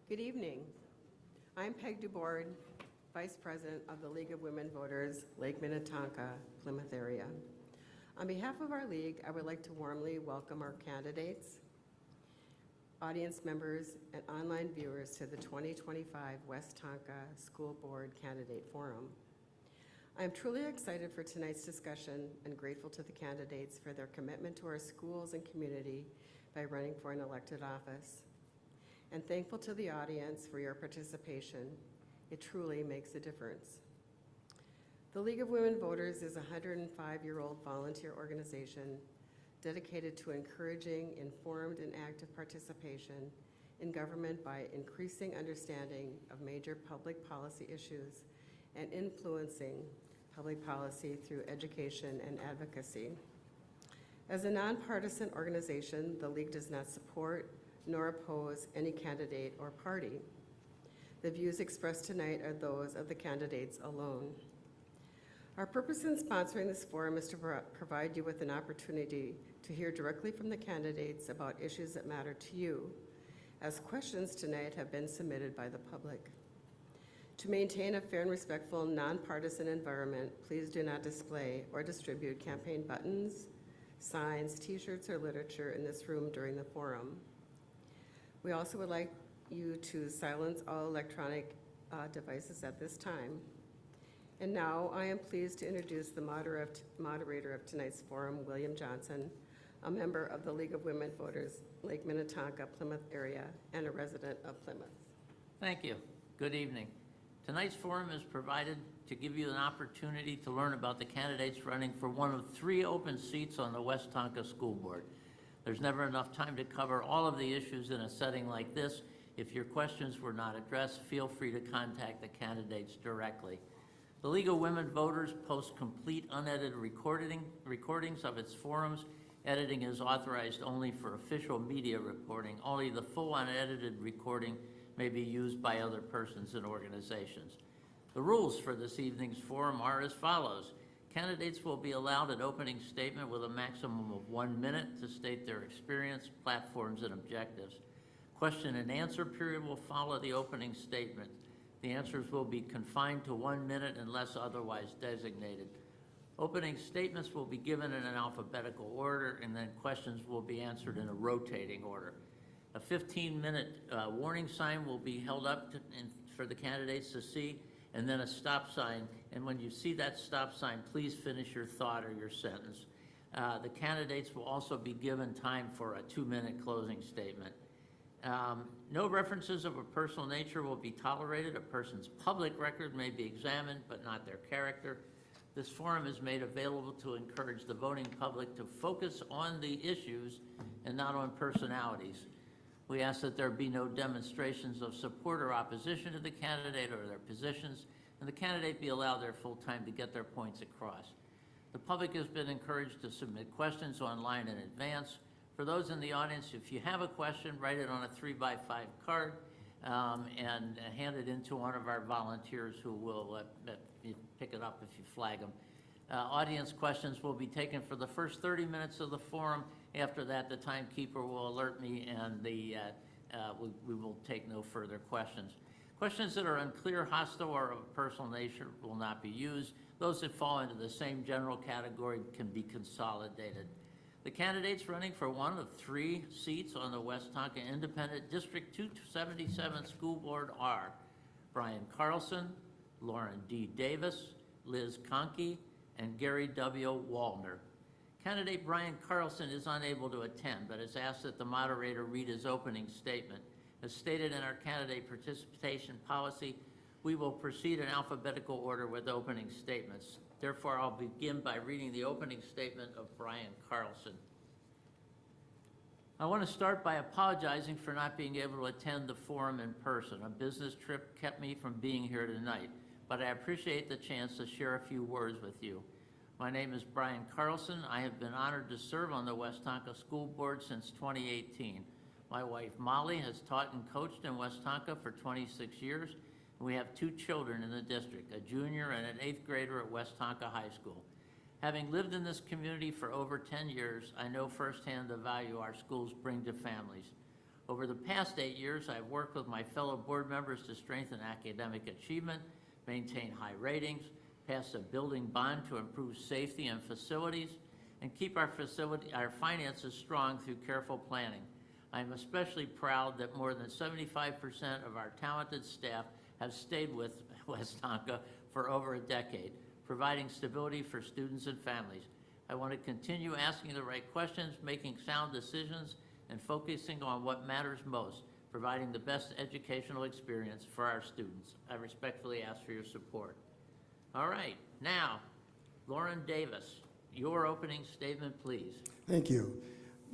Good evening. I'm Peg DuBoard, Vice President of the League of Women Voters, Lake Minnetonka, Plymouth area. On behalf of our league, I would like to warmly welcome our candidates, audience members, and online viewers to the 2025 Westonka School Board Candidate Forum. I am truly excited for tonight's discussion and grateful to the candidates for their commitment to our schools and community by running for an elected office. And thankful to the audience for your participation. It truly makes a difference. The League of Women Voters is a 105-year-old volunteer organization dedicated to encouraging informed and active participation in government by increasing understanding of major public policy issues and influencing public policy through education and advocacy. As a nonpartisan organization, the League does not support nor oppose any candidate or party. The views expressed tonight are those of the candidates alone. Our purpose in sponsoring this forum is to provide you with an opportunity to hear directly from the candidates about issues that matter to you, as questions tonight have been submitted by the public. To maintain a fair and respectful, nonpartisan environment, please do not display or distribute campaign buttons, signs, t-shirts, or literature in this room during the forum. We also would like you to silence all electronic devices at this time. And now I am pleased to introduce the moderator of tonight's forum, William Johnson, a member of the League of Women Voters, Lake Minnetonka, Plymouth area, and a resident of Plymouth. Thank you. Good evening. Tonight's forum is provided to give you an opportunity to learn about the candidates running for one of 3 open seats on the Westonka School Board. There's never enough time to cover all of the issues in a setting like this. If your questions were not addressed, feel free to contact the candidates directly. The League of Women Voters posts complete unedited recordings of its forums. Editing is authorized only for official media reporting. Only the full unedited recording may be used by other persons and organizations. The rules for this evening's forum are as follows. Candidates will be allowed an opening statement with a maximum of 1 minute to state their experience, platforms, and objectives. Question and answer period will follow the opening statement. The answers will be confined to 1 minute unless otherwise designated. Opening statements will be given in an alphabetical order, and then questions will be answered in a rotating order. A 15-minute warning sign will be held up for the candidates to see, and then a stop sign. And when you see that stop sign, please finish your thought or your sentence. The candidates will also be given time for a 2-minute closing statement. No references of a personal nature will be tolerated. A person's public record may be examined, but not their character. This forum is made available to encourage the voting public to focus on the issues and not on personalities. We ask that there be no demonstrations of support or opposition to the candidate or their positions, and the candidate be allowed their full time to get their points across. The public has been encouraged to submit questions online in advance. For those in the audience, if you have a question, write it on a 3x5 card and hand it in to one of our volunteers who will pick it up if you flag them. Audience questions will be taken for the first 30 minutes of the forum. After that, the timekeeper will alert me and we will take no further questions. Questions that are unclear, hostile, or of a personal nature will not be used. Those that fall into the same general category can be consolidated. The candidates running for one of 3 seats on the Westonka Independent District 277 School Board are Brian Carlson, Loren D. Davis, Lizz Kahnke, and Gary W. Wollner. Candidate Brian Carlson is unable to attend, but has asked that the moderator read his opening statement. As stated in our candidate participation policy, we will proceed in alphabetical order with opening statements. Therefore, I'll begin by reading the opening statement of Brian Carlson. I want to start by apologizing for not being able to attend the forum in person. A business trip kept me from being here tonight, but I appreciate the chance to share a few words with you. My name is Brian Carlson. I have been honored to serve on the Westonka School Board since 2018. My wife Molly has taught and coached in Westonka for 26 years. We have 2 children in the district, a junior and an 8th grader at Westonka High School. Having lived in this community for over 10 years, I know firsthand the value our schools bring to families. Over the past 8 years, I've worked with my fellow board members to strengthen academic achievement, maintain high ratings, pass a building bond to improve safety and facilities, and keep our finances strong through careful planning. I am especially proud that more than 75% of our talented staff have stayed with Westonka for over a decade, providing stability for students and families. I want to continue asking the right questions, making sound decisions, and focusing on what matters most, providing the best educational experience for our students. I respectfully ask for your support. All right, now, Loren Davis, your opening statement, please. Thank you.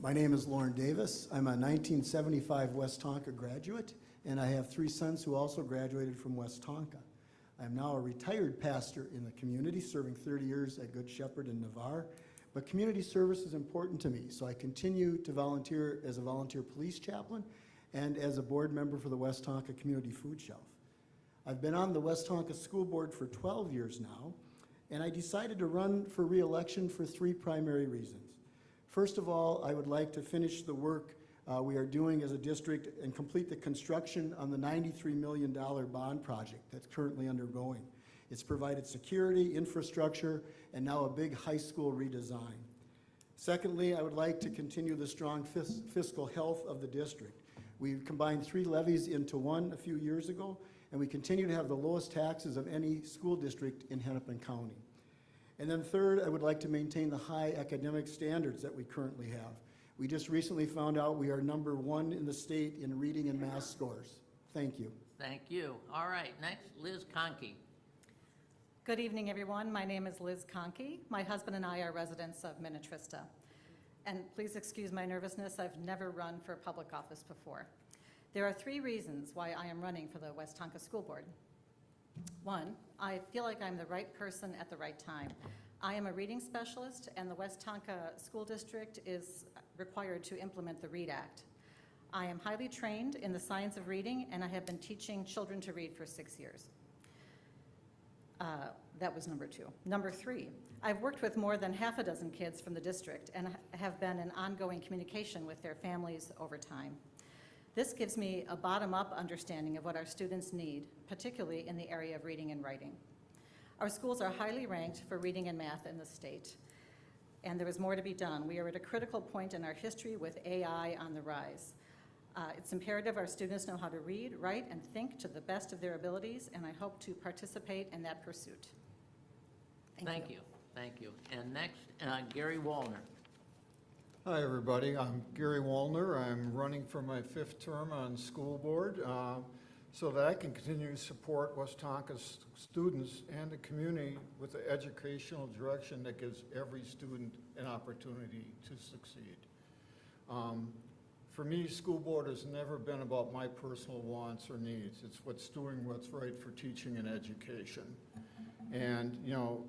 My name is Loren Davis. I'm a 1975 Westonka graduate, and I have 3 sons who also graduated from Westonka. I'm now a retired pastor in the community, serving 30 years at Good Shepherd in Navarre, but community service is important to me, so I continue to volunteer as a volunteer police chaplain and as a board member for the Westonka Community Food Shelf. I've been on the Westonka School Board for 12 years now, and I decided to run for re-election for 3 primary reasons. First of all, I would like to finish the work we are doing as a district and complete the construction on the $93 million bond project that's currently undergoing. It's provided security, infrastructure, and now a big high school redesign. Secondly, I would like to continue the strong fiscal health of the district. We combined 3 levies into one a few years ago, and we continue to have the lowest taxes of any school district in Hennepin County. And then third, I would like to maintain the high academic standards that we currently have. We just recently found out we are #1 in the state in reading and math scores. Thank you. Thank you. All right, next, Liz Kahnke. Good evening, everyone. My name is Liz Kahnke. My husband and I are residents of Minnetrista. And please excuse my nervousness. I've never run for public office before. There are 3 reasons why I am running for the Westonka School Board. 1, I feel like I'm the right person at the right time. I am a reading specialist, and the Westonka School District is required to implement the READ Act. I am highly trained in the science of reading, and I have been teaching children to read for 6 years. That was number 2. Number 3, I've worked with more than half a dozen kids from the district and have been in ongoing communication with their families over time. This gives me a bottom-up understanding of what our students need, particularly in the area of reading and writing. Our schools are highly ranked for reading and math in the state, and there is more to be done. We are at a critical point in our history with AI on the rise. It's imperative our students know how to read, write, and think to the best of their abilities, and I hope to participate in that pursuit. Thank you. Thank you. And next, Gary Wollner. Hi, everybody. I'm Gary Wollner. I'm running for my 5th term on school board so that I can continue to support Westonka's students and the community with the educational direction that gives every student an opportunity to succeed. For me, school board has never been about my personal wants or needs. It's doing what's right for teaching and education. And, you know,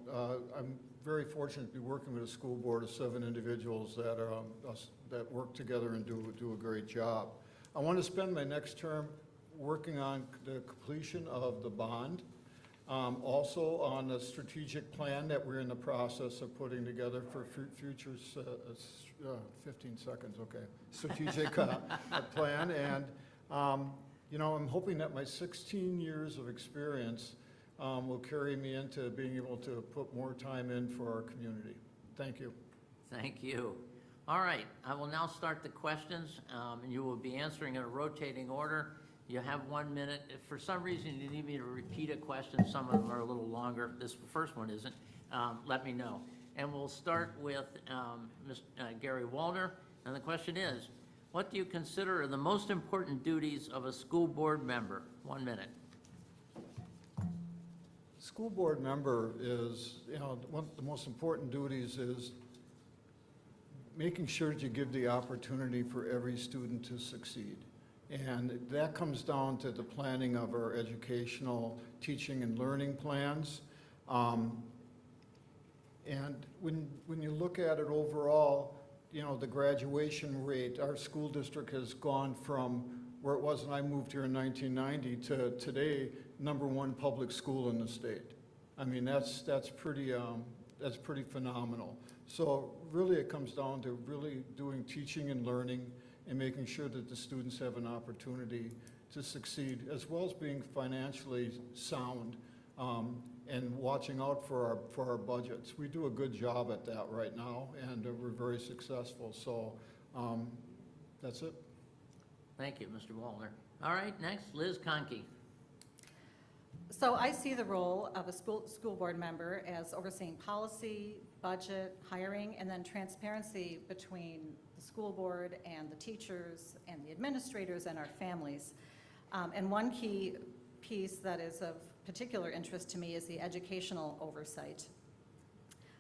I'm very fortunate to be working with a school board of 7 individuals that work together and do a great job. I want to spend my next term working on the completion of the bond, also on the strategic plan that we're in the process of putting together for future, 15 seconds, okay, strategic plan. And, you know, I'm hoping that my 16 years of experience will carry me into being able to put more time in for our community. Thank you. Thank you. All right, I will now start the questions, and you will be answering in a rotating order. You have 1 minute. If for some reason you need me to repeat a question, some of them are a little longer, this first one isn't, let me know. And we'll start with Gary Wollner, and the question is, what do you consider are the most important duties of a school board member? 1 minute. School board member is, you know, one of the most important duties is making sure that you give the opportunity for every student to succeed. And that comes down to the planning of our educational teaching and learning plans. And when you look at it overall, you know, the graduation rate, our school district has gone from where it was when I moved here in 1990 to today, #1 public school in the state. I mean, that's pretty phenomenal. So really it comes down to really doing teaching and learning and making sure that the students have an opportunity to succeed, as well as being financially sound and watching out for our budgets. We do a good job at that right now, and we're very successful. So that's it. Thank you, Mr. Wollner. All right, next, Liz Kahnke. So I see the role of a school board member as overseeing policy, budget, hiring, and then transparency between the school board and the teachers and the administrators and our families. And one key piece that is of particular interest to me is the educational oversight.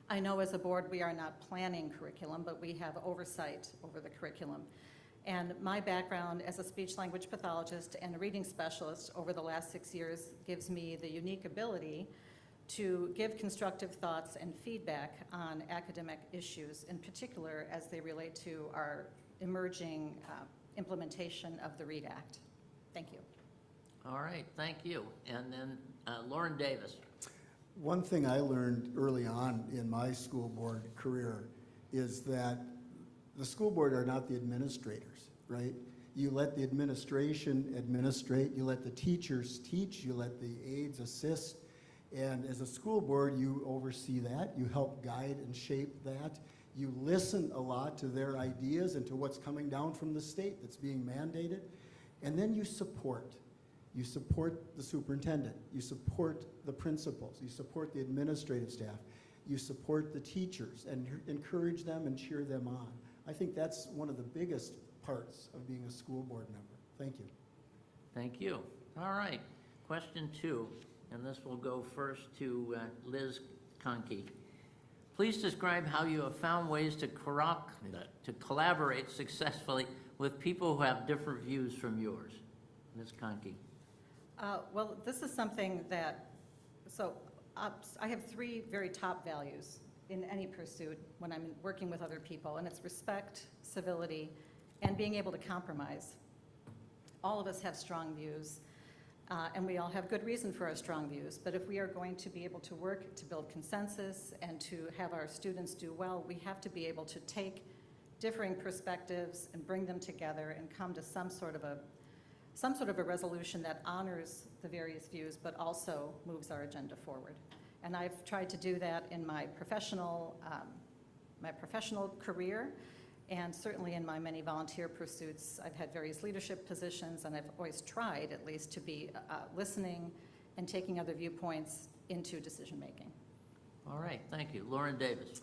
I know as a board we are not planning curriculum, but we have oversight over the curriculum. And my background as a speech-language pathologist and a reading specialist over the last 6 years gives me the unique ability to give constructive thoughts and feedback on academic issues, in particular as they relate to our emerging implementation of the READ Act. Thank you. All right, thank you. And then Loren Davis. One thing I learned early on in my school board career is that the school board are not the administrators, right? You let the administration administrate, you let the teachers teach, you let the aides assist, and as a school board, you oversee that, you help guide and shape that, you listen a lot to their ideas and to what's coming down from the state that's being mandated, and then you support. You support the superintendent, you support the principals, you support the administrative staff, you support the teachers and encourage them and cheer them on. I think that's one of the biggest parts of being a school board member. Thank you. Thank you. All right, question 2, and this will go first to Liz Kahnke. Please describe how you have found ways to collaborate successfully with people who have different views from yours. Ms. Kahnke. Well, this is something that, I have 3 very top values in any pursuit when I'm working with other people, and it's respect, civility, and being able to compromise. All of us have strong views, and we all have good reason for our strong views, but if we are going to be able to work to build consensus and to have our students do well, we have to be able to take differing perspectives and bring them together and come to some sort of a resolution that honors the various views, but also moves our agenda forward. And I've tried to do that in my professional career, and certainly in my many volunteer pursuits. I've had various leadership positions, and I've always tried, at least, to be listening and taking other viewpoints into decision-making. All right, thank you. Loren Davis.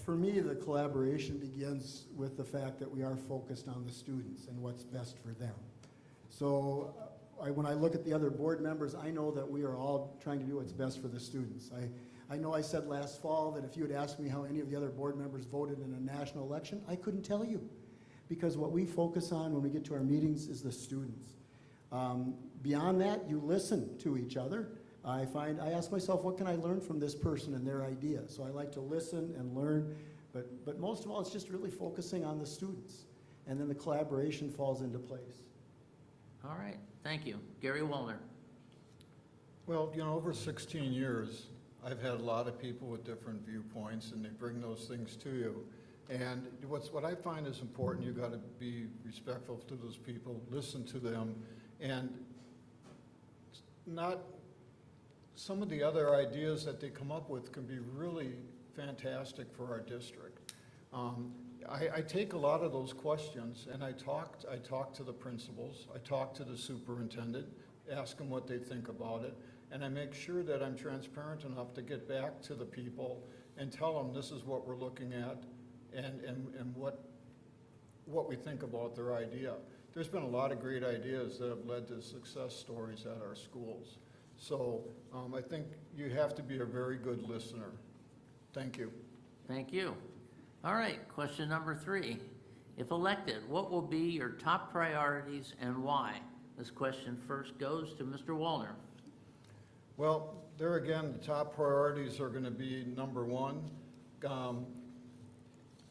For me, the collaboration begins with the fact that we are focused on the students and what's best for them. So when I look at the other board members, I know that we are all trying to do what's best for the students. I know I said last fall that if you had asked me how any of the other board members voted in a national election, I couldn't tell you. Because what we focus on when we get to our meetings is the students. Beyond that, you listen to each other. I ask myself, what can I learn from this person and their ideas? So I like to listen and learn, but most of all, it's just really focusing on the students. And then the collaboration falls into place. All right, thank you. Gary Wollner. Well, over 16 years, I've had a lot of people with different viewpoints, and they bring those things to you. And what I find is important, you got to be respectful to those people, listen to them, and some of the other ideas that they come up with can be really fantastic for our district. I take a lot of those questions and I talk to the principals, I talk to the superintendent, ask them what they think about it, and I make sure that I'm transparent enough to get back to the people and tell them this is what we're looking at and what we think about their idea. There's been a lot of great ideas that have led to success stories at our schools. So I think you have to be a very good listener. Thank you. Thank you. All right, question number 3. If elected, what will be your top priorities and why? This question first goes to Mr. Wollner. Well, there again, the top priorities are going to be number 1,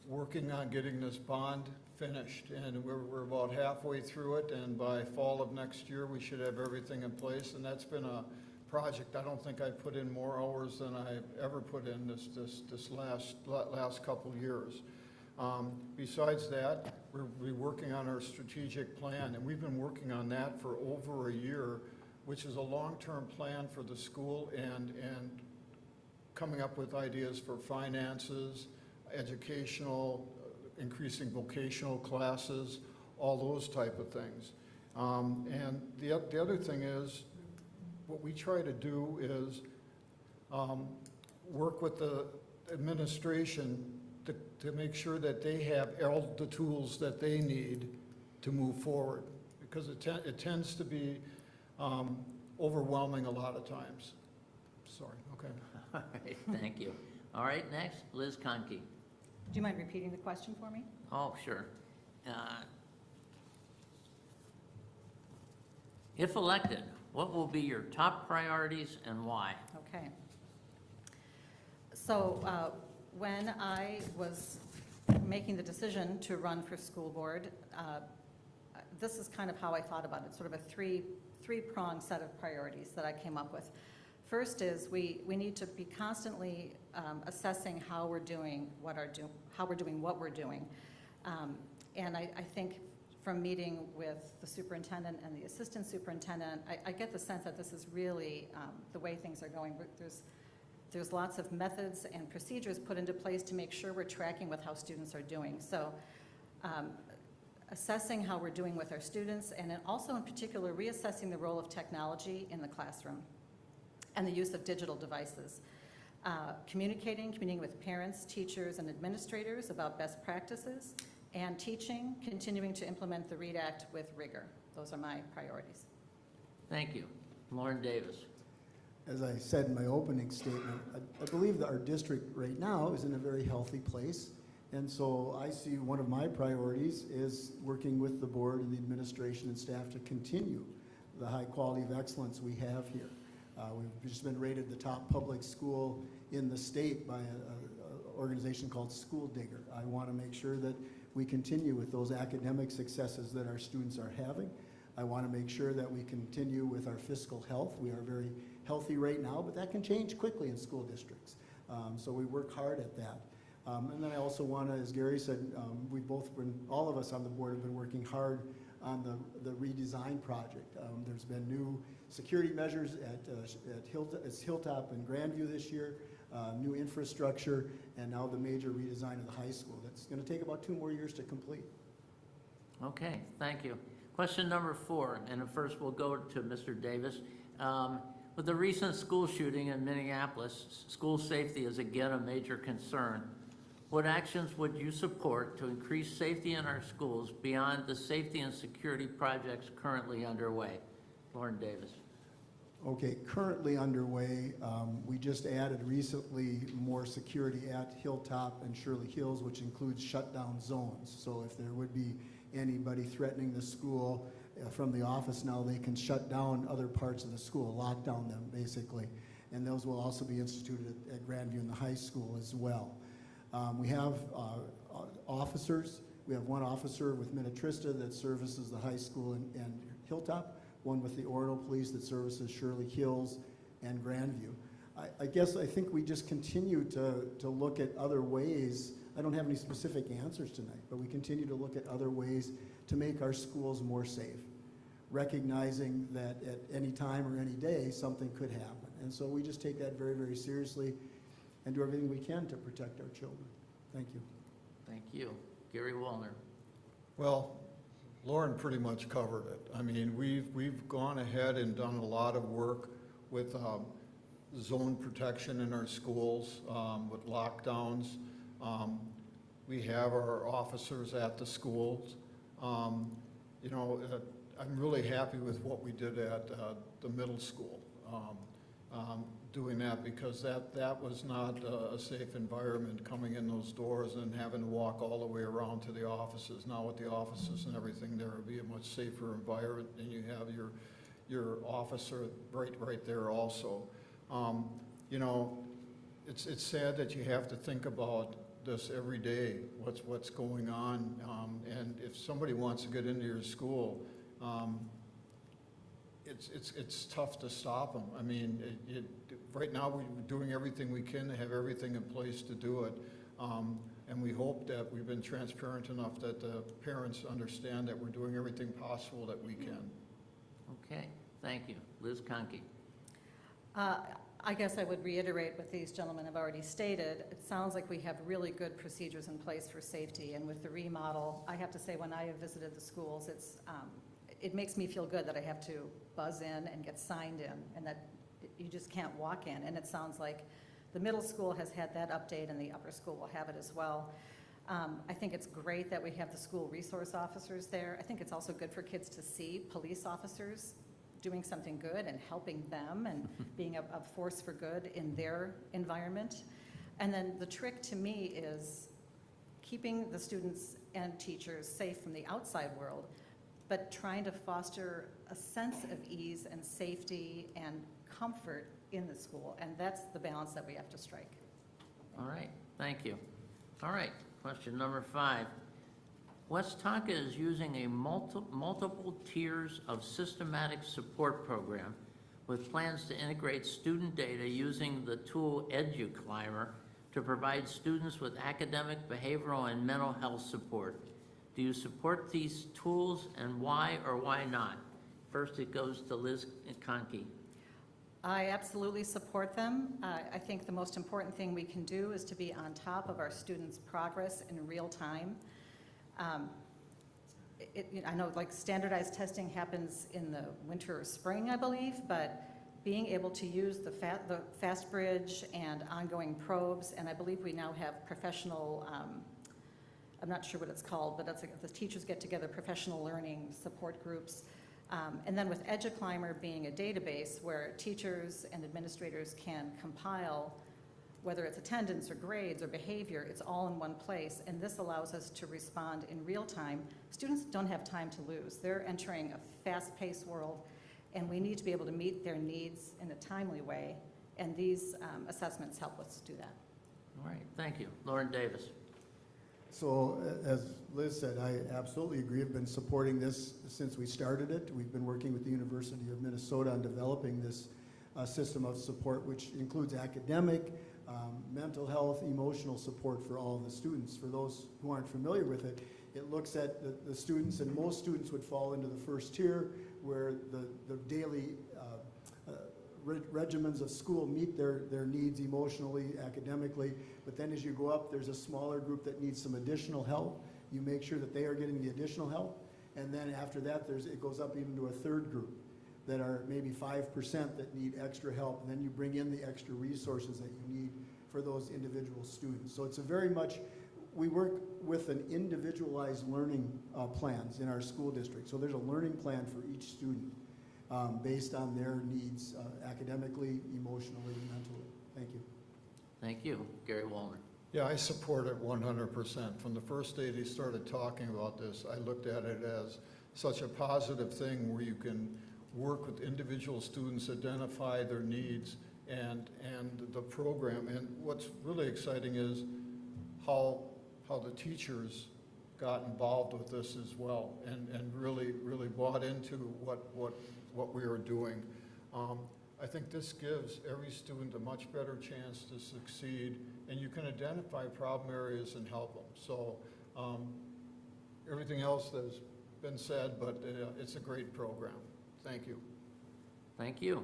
working on getting this bond finished, and we're about halfway through it, and by fall of next year we should have everything in place, and that's been a project. I don't think I've put in more hours than I've ever put in this last couple years. Besides that, we're working on our strategic plan, and we've been working on that for over a year, which is a long-term plan for the school and coming up with ideas for finances, educational, increasing vocational classes, all those type of things. And the other thing is, what we try to do is work with the administration to make sure that they have all the tools that they need to move forward, because it tends to be overwhelming a lot of times. Sorry, okay. All right, thank you. All right, next, Liz Kahnke. Do you mind repeating the question for me? Oh, sure. If elected, what will be your top priorities and why? Okay. So when I was making the decision to run for school board, this is kind of how I thought about it, sort of a three-pronged set of priorities that I came up with. First is we need to be constantly assessing how we're doing what we're doing. And I think from meeting with the superintendent and the assistant superintendent, I get the sense that this is really the way things are going. There's lots of methods and procedures put into place to make sure we're tracking with how students are doing. So assessing how we're doing with our students, and then also in particular reassessing the role of technology in the classroom and the use of digital devices. Communicating with parents, teachers, and administrators about best practices, and teaching, continuing to implement the READ Act with rigor. Those are my priorities. Thank you. Loren Davis. As I said in my opening statement, I believe that our district right now is in a very healthy place. And so I see one of my priorities is working with the board and the administration and staff to continue the high quality of excellence we have here. We've just been rated the top public school in the state by an organization called School Digger. I want to make sure that we continue with those academic successes that our students are having. I want to make sure that we continue with our fiscal health. We are very healthy right now, but that can change quickly in school districts. So we work hard at that. And then I also want to, as Gary said, all of us on the board have been working hard on the redesign project. There's been new security measures at Hilltop and Grandview this year, new infrastructure, and now the major redesign of the high school. That's going to take about 2 more years to complete. Okay, thank you. Question number 4, and first we'll go to Mr. Davis. With the recent school shooting in Minneapolis, school safety is again a major concern. What actions would you support to increase safety in our schools beyond the safety and security projects currently underway? Loren Davis. Okay, currently underway, we just added recently more security at Hilltop and Shirley Hills, which includes shutdown zones. So if there would be anybody threatening the school from the office now, they can shut down other parts of the school, lock down them basically. And those will also be instituted at Grandview and the high school as well. We have officers. We have one officer with Minnetrista that services the high school and Hilltop, one with the Orono Police that services Shirley Hills and Grandview. I think we just continue to look at other ways. I don't have any specific answers tonight, but we continue to look at other ways to make our schools more safe, recognizing that at any time or any day something could happen. And so we just take that very, very seriously and do everything we can to protect our children. Thank you. Thank you. Gary Wollner. Well, Loren pretty much covered it. I mean, we've gone ahead and done a lot of work with zone protection in our schools, with lockdowns. We have our officers at the schools. You know, I'm really happy with what we did at the middle school, doing that, because that was not a safe environment, coming in those doors and having to walk all the way around to the offices. Now with the offices and everything, there will be a much safer environment, and you have your officer right there also. You know, it's sad that you have to think about this every day, what's going on, and if somebody wants to get into your school, it's tough to stop them. I mean, right now we're doing everything we can to have everything in place to do it. And we hope that we've been transparent enough that the parents understand that we're doing everything possible that we can. Okay, thank you. Liz Kahnke. I guess I would reiterate what these gentlemen have already stated. It sounds like we have really good procedures in place for safety, and with the remodel, I have to say, when I have visited the schools, it makes me feel good that I have to buzz in and get signed in, and that you just can't walk in. And it sounds like the middle school has had that update, and the upper school will have it as well. I think it's great that we have the school resource officers there. I think it's also good for kids to see police officers doing something good and helping them and being a force for good in their environment. And then the trick to me is keeping the students and teachers safe from the outside world, but trying to foster a sense of ease and safety and comfort in the school. And that's the balance that we have to strike. All right, thank you. All right, question number 5. Westonka is using a multiple tiers of systematic support program with plans to integrate student data using the tool EduClimber to provide students with academic, behavioral, and mental health support. Do you support these tools, and why or why not? First, it goes to Liz Kahnke. I absolutely support them. I think the most important thing we can do is to be on top of our students' progress in real time. I know like standardized testing happens in the winter or spring, I believe, but being able to use the FastBridge and ongoing probes, and I believe we now have professional, I'm not sure what it's called, but that's like the teachers get together, professional learning support groups. And then with EduClimber being a database where teachers and administrators can compile, whether it's attendance or grades or behavior, it's all in one place, and this allows us to respond in real time. Students don't have time to lose. They're entering a fast-paced world, and we need to be able to meet their needs in a timely way, and these assessments help us do that. All right, thank you. Loren Davis. So as Liz said, I absolutely agree. I've been supporting this since we started it. We've been working with the University of Minnesota on developing this system of support, which includes academic, mental health, emotional support for all of the students. For those who aren't familiar with it, it looks at the students, and most students would fall into the first tier where the daily regimens of school meet their needs emotionally, academically, but then as you go up, there's a smaller group that needs some additional help. You make sure that they are getting the additional help, and then after that, it goes up even to a third group that are maybe 5% that need extra help, and then you bring in the extra resources that you need for those individual students. So it's a very much, we work with an individualized learning plans in our school district. So there's a learning plan for each student based on their needs academically, emotionally, and mentally. Thank you. Thank you. Gary Wollner. Yeah, I support it 100%. From the first day they started talking about this, I looked at it as such a positive thing where you can work with individual students, identify their needs, and the program. And what's really exciting is how the teachers got involved with this as well, and really bought into what we are doing. I think this gives every student a much better chance to succeed, and you can identify problem areas and help them. So everything else has been said, but it's a great program. Thank you. Thank you.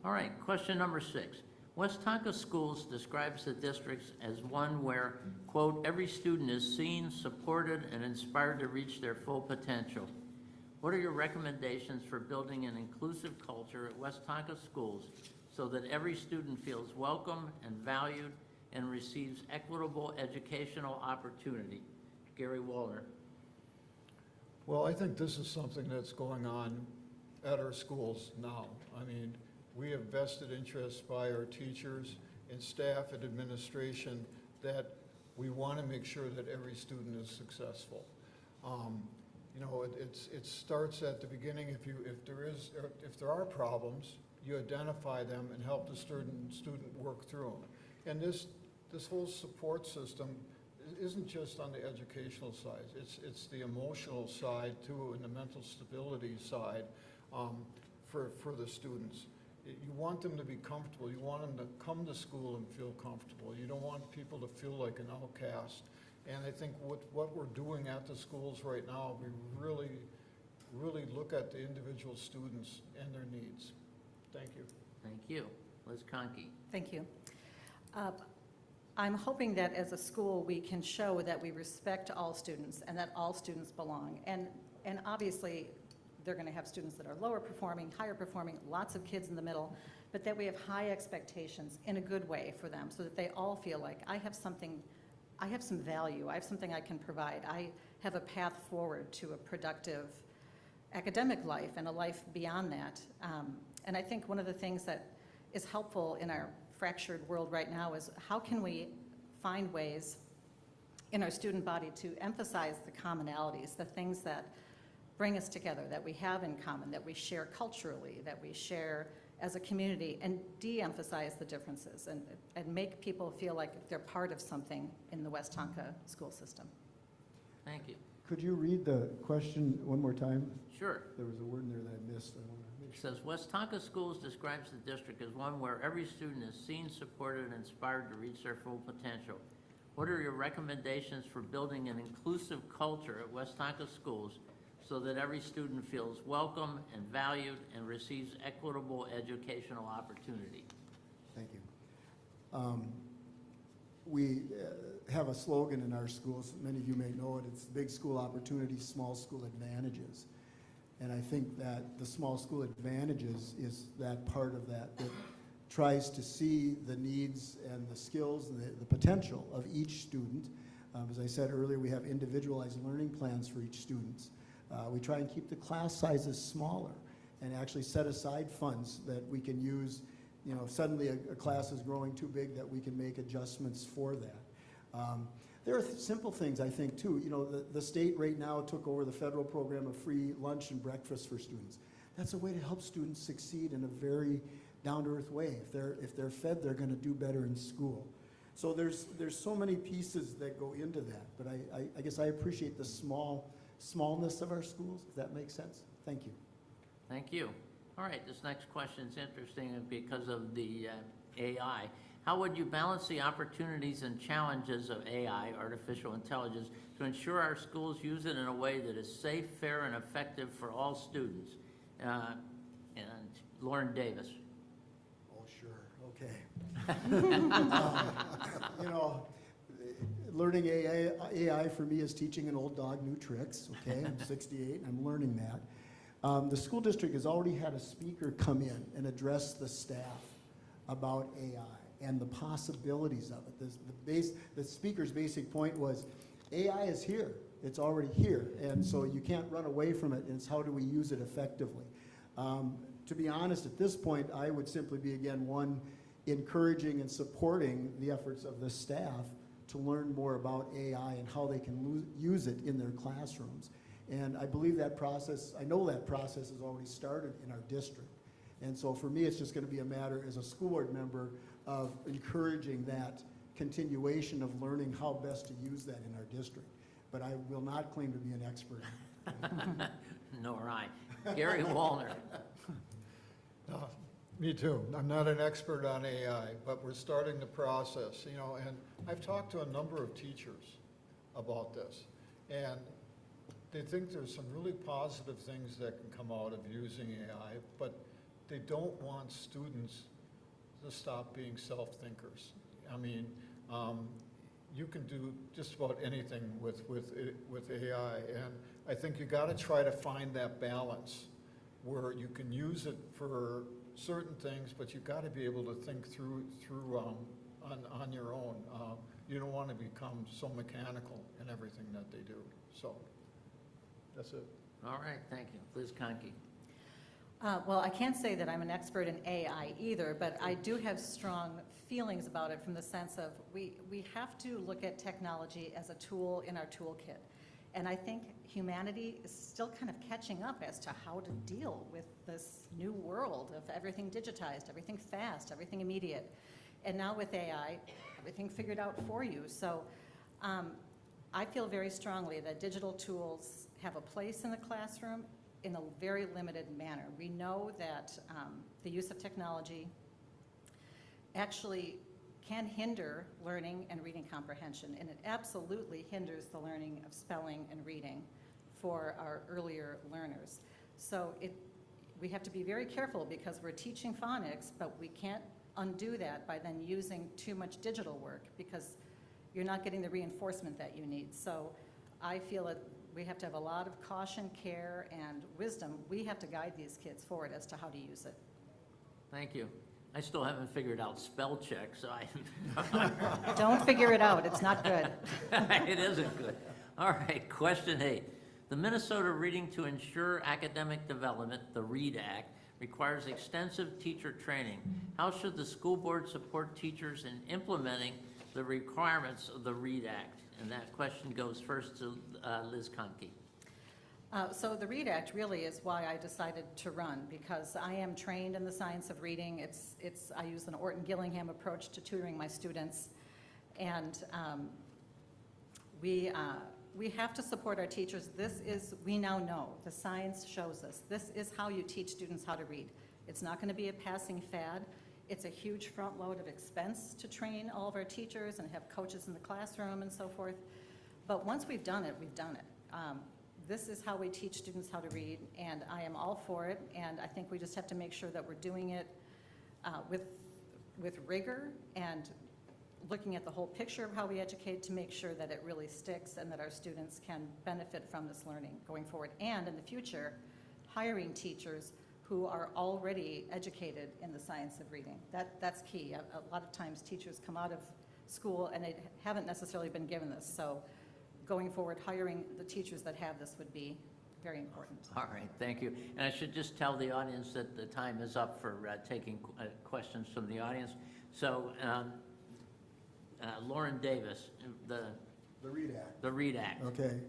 All right, question number 6. Westonka Schools describes the districts as one where, quote, every student is seen, supported, and inspired to reach their full potential. What are your recommendations for building an inclusive culture at Westonka Schools so that every student feels welcome and valued and receives equitable educational opportunity? Gary Wollner. Well, I think this is something that's going on at our schools now. I mean, we have vested interest by our teachers and staff and administration that we want to make sure that every student is successful. You know, it starts at the beginning. If there are problems, you identify them and help the student work through them. And this whole support system isn't just on the educational side. It's the emotional side too, and the mental stability side for the students. You want them to be comfortable. You want them to come to school and feel comfortable. You don't want people to feel like an outcast. And I think what we're doing at the schools right now, we really look at the individual students and their needs. Thank you. Thank you. Liz Kahnke. Thank you. I'm hoping that as a school, we can show that we respect all students and that all students belong. And obviously, they're going to have students that are lower performing, higher performing, lots of kids in the middle, but that we have high expectations in a good way for them so that they all feel like I have some value, I have something I can provide. I have a path forward to a productive academic life and a life beyond that. And I think one of the things that is helpful in our fractured world right now is how can we find ways in our student body to emphasize the commonalities, the things that bring us together, that we have in common, that we share culturally, that we share as a community, and de-emphasize the differences and make people feel like they're part of something in the Westonka school system. Thank you. Could you read the question one more time? Sure. There was a word in there that I missed. I want to make It sure. says, Westonka Schools describes the district as one where every student is seen, supported, and inspired to reach their full potential. What are your recommendations for building an inclusive culture at Westonka Schools so that every student feels welcome and valued and receives equitable educational opportunity? Thank you. We have a slogan in our schools, many of you may know it, it's big school opportunities, small school advantages. And I think that the small school advantages is that part of that tries to see the needs and the skills and the potential of each student. As I said earlier, we have individualized learning plans for each student. We try and keep the class sizes smaller and actually set aside funds that we can use. You know, if suddenly a class is growing too big, that we can make adjustments for that. There are simple things, I think, too. You know, the state right now took over the federal program of free lunch and breakfast for students. That's a way to help students succeed in a very down-to-earth way. If they're fed, they're going to do better in school. So there's so many pieces that go into that. But I guess I appreciate the smallness of our schools, if that makes sense. Thank you. Thank you. All right, this next question is interesting because of the AI. How would you balance the opportunities and challenges of AI, artificial intelligence, to ensure our schools use it in a way that is safe, fair, and effective for all students? And Loren Davis. Oh, sure, okay. You know, learning AI for me is teaching an old dog new tricks, okay? I'm 68 and I'm learning that. The school district has already had a speaker come in and address the staff about AI and the possibilities of it. The speaker's basic point was, AI is here, it's already here, and so you can't run away from it, and it's how do we use it effectively. To be honest, at this point, I would simply be, again, one, encouraging and supporting the efforts of the staff to learn more about AI and how they can use it in their classrooms. And I believe that process, I know that process has already started in our district. And so for me, it's just going to be a matter as a school board member of encouraging that continuation of learning how best to use that in our district. But I will not claim to be an expert. Nor I. Gary Wollner. Me too. I'm not an expert on AI, but we're starting the process, you know, and I've talked to a number of teachers about this, and they think there's some really positive things that can come out of using AI, but they don't want students to stop being self-thinkers. I mean, you can do just about anything with AI, and I think you got to try to find that balance where you can use it for certain things, but you got to be able to think through on your own. You don't want to become so mechanical in everything that they do. So that's it. All right, thank you. Liz Kahnke. Well, I can't say that I'm an expert in AI either, but I do have strong feelings about it from the sense of we have to look at technology as a tool in our toolkit. And I think humanity is still kind of catching up as to how to deal with this new world of everything digitized, everything fast, everything immediate. And now with AI, everything figured out for you. So I feel very strongly that digital tools have a place in the classroom in a very limited manner. We know that the use of technology actually can hinder learning and reading comprehension, and it absolutely hinders the learning of spelling and reading for our earlier learners. So we have to be very careful because we're teaching phonics, but we can't undo that by then using too much digital work because you're not getting the reinforcement that you need. So I feel that we have to have a lot of caution, care, and wisdom. We have to guide these kids forward as to how to use it. Thank you. I still haven't figured out spell check, so Don't figure it out, it's not good. it isn't good. All right, question 8. The Minnesota Reading to Ensure Academic Development, the READ Act, requires extensive teacher training. How should the school board support teachers in implementing the requirements of the READ Act? And that question goes first to Liz Kahnke. So the READ Act really is why I decided to run, because I am trained in the science of reading. I use an Orton-Gillingham approach to tutoring my students, and we have to support our teachers. We now know, the science shows us, this is how you teach students how to read. It's not going to be a passing fad. It's a huge front load of expense to train all of our teachers and have coaches in the classroom and so forth. But once we've done it, we've done it. This is how we teach students how to read, and I am all for it, and I think we just have to make sure that we're doing it with rigor and looking at the whole picture of how we educate to make sure that it really sticks and that our students can benefit from this learning going forward. And in the future, hiring teachers who are already educated in the science of reading. That's key. A lot of times teachers come out of school and they haven't necessarily been given this. So going forward, hiring the teachers that have this would be very important. All right, thank you. And I should just tell the audience that the time is up for taking questions from the audience. So Loren Davis, the READ Act. The READ Act. Okay.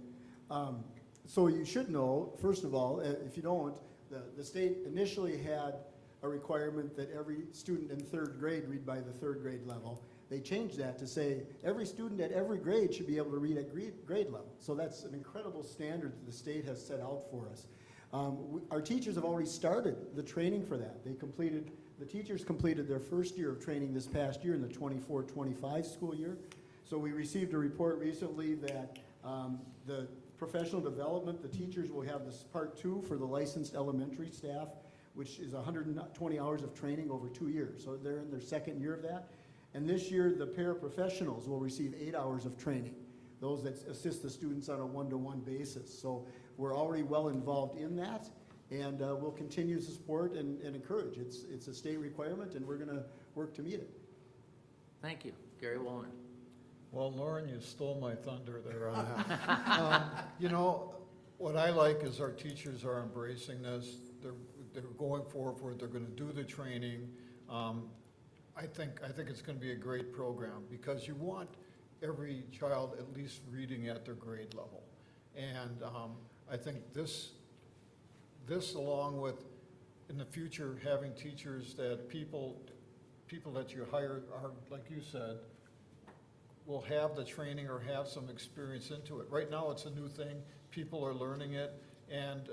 So you should know, first of all, if you don't, the state initially had a requirement that every student in third grade read by the third grade level. They changed that to say every student at every grade should be able to read at grade level. So that's an incredible standard that the state has set out for us. Our teachers have already started the training for that. The teachers completed their first year of training this past year in the 24-25 school year. So we received a report recently that the professional development, the teachers will have this part 2 for the licensed elementary staff, which is 120 hours of training over 2 years. So they're in their second year of that. And this year, the paraprofessionals will receive 8 hours of training, those that assist the students on a one-to-one basis. So we're already well involved in that, and we'll continue to support and encourage. It's a state requirement, and we're going to work to meet it. Thank you. Gary Wollner. Well, Loren, you stole my thunder there on that. You know, what I like is our teachers are embracing this. They're going forward. They're going to do the training. I think it's going to be a great program because you want every child at least reading at their grade level. And I think this along with, in the future, having teachers that people that you hire are, like you said, will have the training or have some experience into it. Right now, it's a new thing. People are learning it, and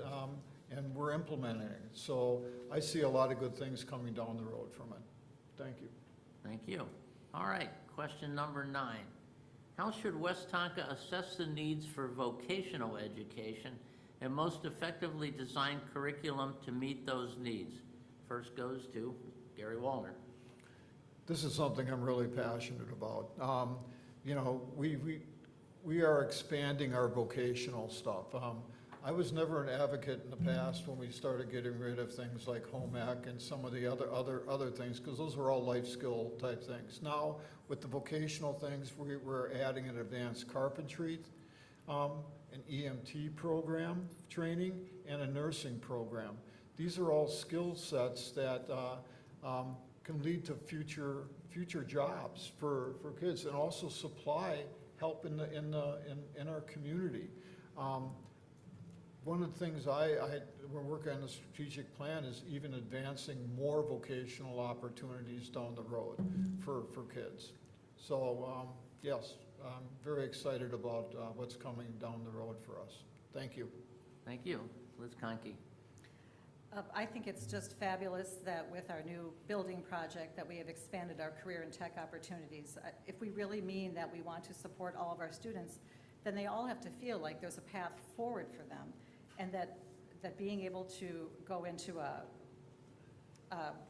we're implementing it. So I see a lot of good things coming down the road from it. Thank you. Thank you. All right, question number 9. How should Westonka assess the needs for vocational education and most effectively design curriculum to meet those needs? First goes to Gary Wollner. This is something I'm really passionate about. You know, we are expanding our vocational stuff. I was never an advocate in the past when we started getting rid of things like home ec and some of the other things, because those were all life skill type things. Now, with the vocational things, we're adding an advanced carpentry, an EMT program training, and a nursing program. These are all skill sets that can lead to future jobs for kids, and also supply help in our community. One of the things we're working on the strategic plan is even advancing more vocational opportunities down the road for kids. So yes, I'm very excited about what's coming down the road for us. Thank you. Thank you. Liz Kahnke. I think it's just fabulous that with our new building project that we have expanded our career and tech opportunities. If we really mean that we want to support all of our students, then they all have to feel like there's a path forward for them, and that being able to go into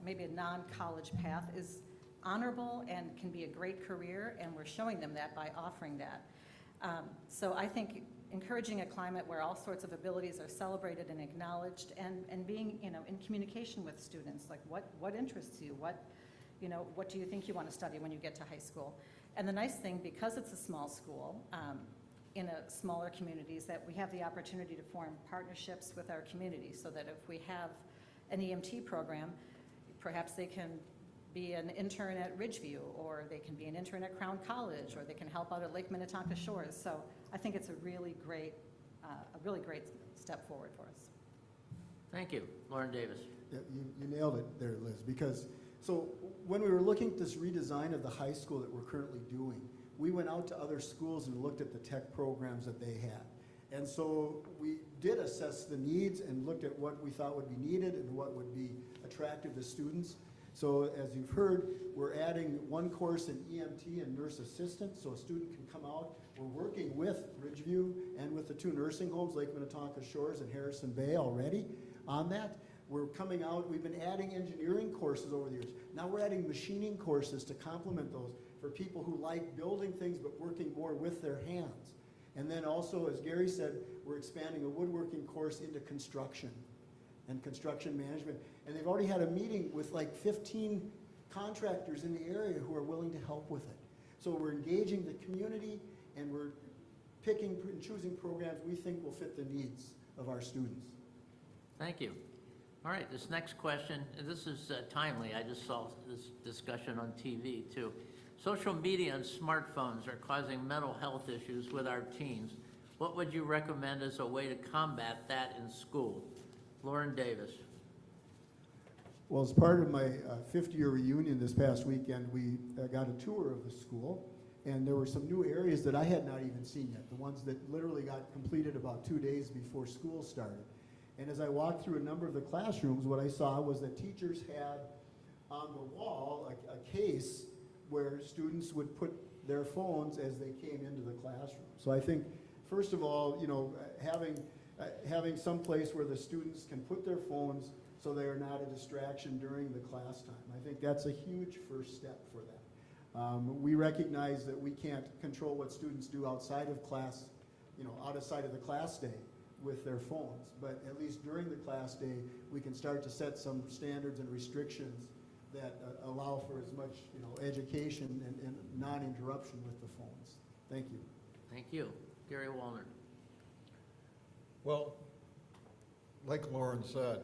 maybe a non-college path is honorable and can be a great career, and we're showing them that by offering that. So I think encouraging a climate where all sorts of abilities are celebrated and acknowledged, and being, in communication with students, like what interests you, what do you think you want to study when you get to high school? And the nice thing, because it's a small school, in a smaller communities, that we have the opportunity to form partnerships with our community, so that if we have an EMT program, perhaps they can be an intern at Ridgeview, or they can be an intern at Crown College, or they can help out at Lake Minnetonka Shores. So I think it's a really great step forward for us. Thank you. Loren Davis. Yeah, you nailed it there, Liz, because, so when we were looking at this redesign of the high school that we're currently doing, we went out to other schools and looked at the tech programs that they had. And so we did assess the needs and looked at what we thought would be needed and what would be attractive to students. So as you've heard, we're adding one course in EMT and nurse assistant, so a student can come out. We're working with Ridgeview and with the two nursing homes, Lake Minnetonka Shores and Harrison Bay, already on that. We're coming out, we've been adding engineering courses over the years. Now we're adding machining courses to complement those for people who like building things but working more with their hands. And then also, as Gary said, we're expanding a woodworking course into construction and construction management. And they've already had a meeting with like 15 contractors in the area who are willing to help with it. So we're engaging the community, and we're picking and choosing programs we think will fit the needs of our students. Thank you. All right, this next question, and this is timely. I just saw this discussion on TV too. Social media and smartphones are causing mental health issues with our teens. What would you recommend as a way to combat that in school? Loren Davis. Well, as part of my 50-year reunion this past weekend, we got a tour of the school, and there were some new areas that I had not even seen yet, the ones that literally got completed about 2 days before school started. And as I walked through a number of the classrooms, what I saw was that teachers had on the wall a case where students would put their phones as they came into the classroom. So I think, first of all, having some place where the students can put their phones so they are not a distraction during the class time. I think that's a huge first step for them. We recognize that we can't control what students do outside of class, outside of the class day with their phones, but at least during the class day, we can start to set some standards and restrictions that allow for as much, education and non-interruption with the phones. Thank you. Thank you. Gary Wollner. Well, like Loren said,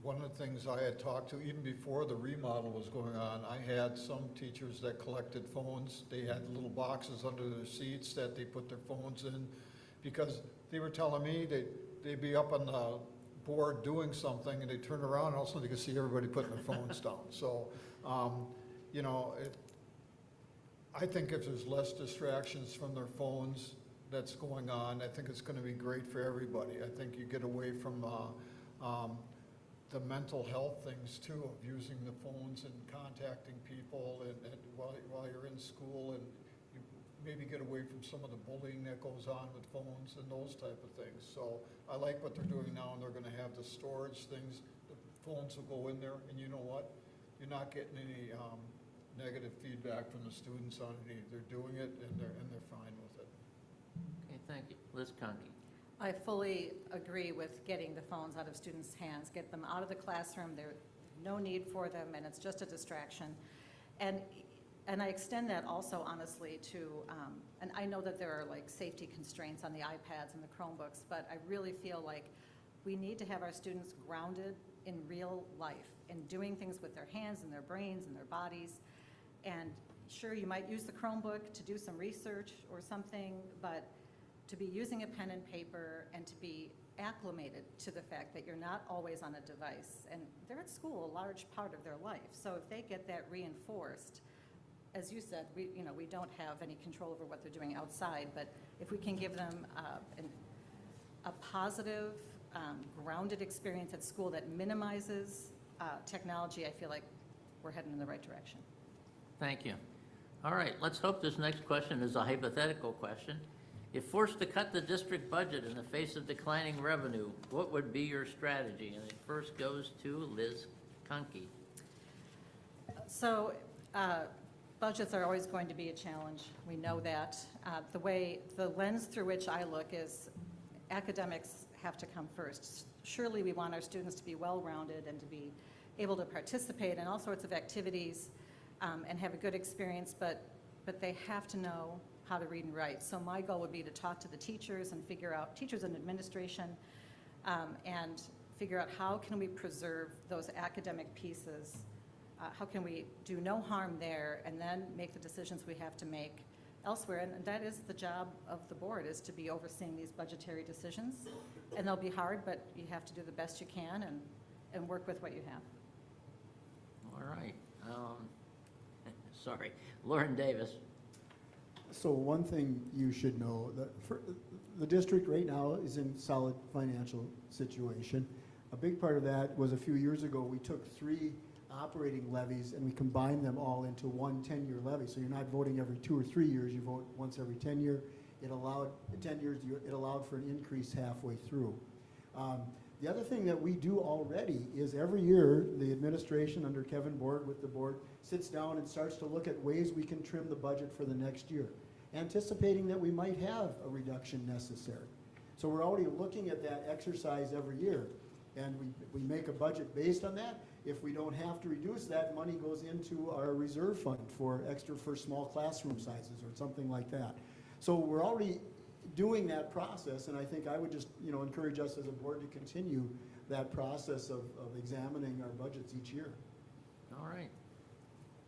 one of the things I had talked to, even before the remodel was going on, I had some teachers that collected phones. They had little boxes under their seats that they put their phones in, because they were telling me they'd be up on the board doing something, and they turn around and all of a sudden they could see everybody putting their phones down. So, I think if there's less distractions from their phones that's going on, I think it's going to be great for everybody. I think you get away from the mental health things too, of using the phones and contacting people and while you're in school, and you maybe get away from some of the bullying that goes on with phones and those type of things. So I like what they're doing now, and they're going to have the storage things. The phones will go in there, and you know what? You're not getting any negative feedback from the students on it either. They're doing it, and they're fine with it. Okay, thank you. Liz Kahnke. I fully agree with getting the phones out of students' hands, get them out of the classroom. There's no need for them, and it's just a distraction. And I extend that also, honestly, to, and I know that there are like safety constraints on the iPads and the Chromebooks, but I really feel like we need to have our students grounded in real life and doing things with their hands and their brains and their bodies. And sure, you might use the Chromebook to do some research or something, but to be using a pen and paper and to be acclimated to the fact that you're not always on a device. And they're at school a large part of their life. So if they get that reinforced, as you said, we don't have any control over what they're doing outside, but if we can give them a positive grounded experience at school that minimizes technology, I feel like we're heading in the right direction. Thank you. All right, let's hope this next question is a hypothetical question. If forced to cut the district budget in the face of declining revenue, what would be your strategy? And it first goes to Liz Kahnke. So budgets are always going to be a challenge. We know that. The lens through which I look is academics have to come first. Surely we want our students to be well-rounded and to be able to participate in all sorts of activities and have a good experience, but they have to know how to read and write. So my goal would be to talk to the teachers and figure out, teachers and administration, and figure out how can we preserve those academic pieces. How can we do no harm there and then make the decisions we have to make elsewhere? And that is the job of the board, is to be overseeing these budgetary decisions. And they'll be hard, but you have to do the best you can and work with what you have. All right. Sorry, Loren Davis. So one thing you should know, that the district right now is in solid financial situation. A big part of that was a few years ago, we took 3 operating levies and we combined them all into one 10-year levy. So you're not voting every 2 or 3 years, you vote once every 10 years. It allowed for an increase halfway through. The other thing that we do already is every year, the administration under Kevin Board with the board sits down and starts to look at ways we can trim the budget for the next year, anticipating that we might have a reduction necessary. So we're already looking at that exercise every year, and we make a budget based on that. If we don't have to reduce that, money goes into our reserve fund for small classroom sizes or something like that. So we're already doing that process, and I think I would just encourage us as a board to continue that process of examining our budgets each year. All right.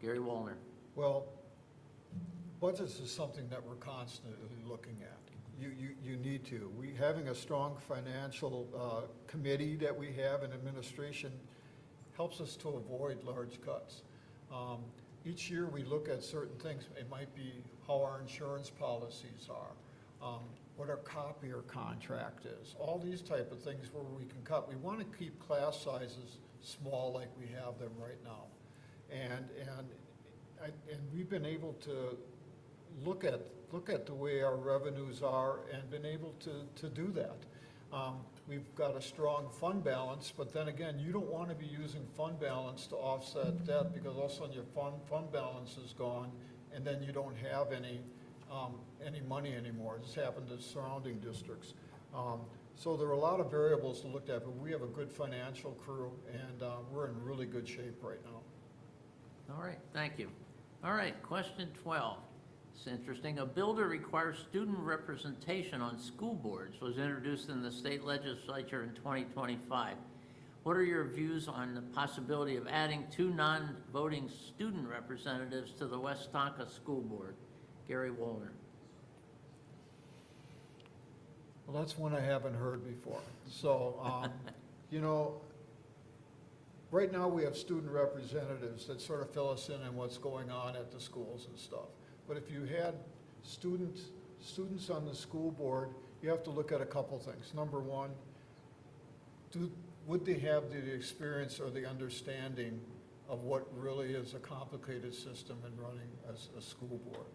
Gary Wollner. Well, budgets is something that we're constantly looking at. You need to. Having a strong financial committee that we have in administration helps us to avoid large cuts. Each year we look at certain things. It might be how our insurance policies are, what our copier contract is, all these type of things where we can cut. We want to keep class sizes small like we have them right now. And we've been able to look at the way our revenues are and been able to do that. We've got a strong fund balance, but then again, you don't want to be using fund balance to offset debt, because all of a sudden your fund balance is gone and then you don't have any money anymore. This happened to surrounding districts. So there are a lot of variables to look at, but we have a good financial crew and we're in really good shape right now. All right, thank you. All right, question 12. It's interesting. A bill to require student representation on school boards was introduced in the state legislature in 2025. What are your views on the possibility of adding 2 non-voting student representatives to the Westonka School Board? Gary Wollner. Well, that's one I haven't heard before. So, right now we have student representatives that sort of fill us in on what's going on at the schools and stuff. But if you had students on the school board, you have to look at a couple things. Number one, would they have the experience or the understanding of what really is a complicated system in running a school board?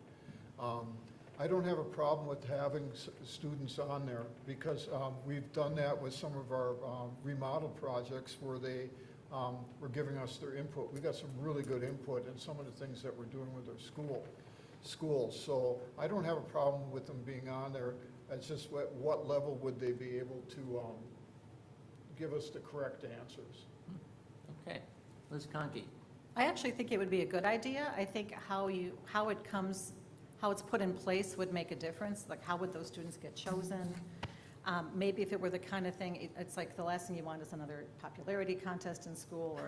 I don't have a problem with having students on there, because we've done that with some of our remodel projects where they were giving us their input. We got some really good input in some of the things that we're doing with our schools. So I don't have a problem with them being on there. It's just what level would they be able to give us the correct answers. Okay. Liz Kahnke. I actually think it would be a good idea. I think how it's put in place would make a difference. Like, how would those students get chosen? Maybe if it were the kind of thing, it's like the last thing you want is another popularity contest in school,